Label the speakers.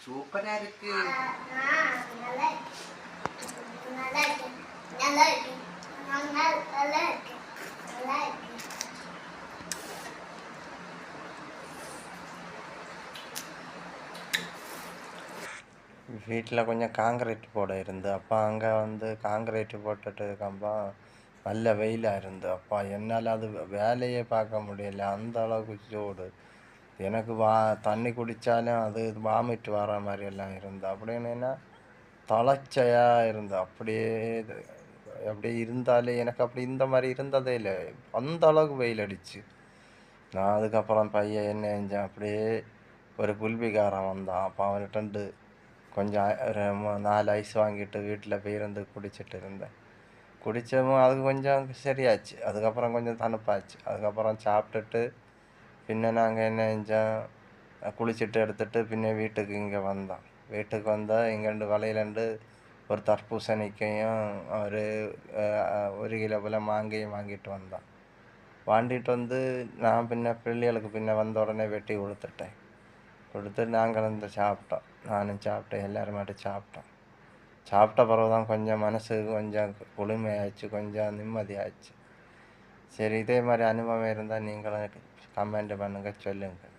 Speaker 1: சூப்பரா இருக்கு. வீட்டில் கொஞ்சம் காங்கிரீட் போட இருந்து அப்போ அங்கே வந்து காங்கிரீட் போட்டுட்டு இருக்கப்போ நல்ல வெயிலாக இருந்து அப்பா என்னால் அது வேலையே பார்க்க முடியல, அந்த அளவுக்கு சூடு. எனக்கு தண்ணி குடித்தாலும் அது வாமிட் வர மாதிரி எல்லாம் இருந்து அப்படின்னா தளர்ச்சையாக இருந்து அப்படியே அப்படியே இருந்தாலே எனக்கு அப்படி இந்த மாதிரி இருந்ததே இல்லை. அந்த அளவுக்கு வெயில் அடிச்சு நான் அதுக்கப்புறம் பையன் என்ன செஞ்சேன், அப்படியே ஒரு குல்பிக்காரன் வந்தான். அப்போ அவன்கிட்ட கொஞ்சம் ஒரு 4 ஐஸ் வாங்கிட்டு வீட்டில் போயிருந்து குடிச்சிட்டு இருந்தேன். குடித்ததும் அது கொஞ்சம் சரியாச்சு. அதுக்கப்புறம் கொஞ்சம் தணுப்பாச்சு. அதுக்கப்புறம் சாப்பிட்டுட்டு பின்ன நாங்கள் என்ன செஞ்சோம், குளிச்சுட்டு எடுத்துட்டு பின்ன வீட்டுக்கு இங்கே வந்தோம். வீட்டுக்கு வந்தால் இங்கேண்டு வலையிலேருந்து ஒரு தர்பூசணிக்கையும் ஒரு கிலோ போல் மாங்காயும் வாங்கிட்டு வந்தோம். வாங்கிட்டு வந்து நான் பின்ன பிள்ளைகளுக்கு பின்ன வந்த உடனே வெட்டி கொடுத்துட்டேன். கொடுத்து நாங்கள் வந்து சாப்பிட்டோம். நானும் சாப்பிட்டேன், எல்லோரும் சாப்பிட்டோம். சாப்பிட்ட பிறகு தான் கொஞ்சம் மனசு கொஞ்சம் குளுமையாச்சு, கொஞ்சம் நிம்மதியாச்சு. சரி, இதே மாதிரி அனுபவம் இருந்தால் நீங்களும் கமெண்ட் பண்ணுங்கள், சொல்லுங்கள்.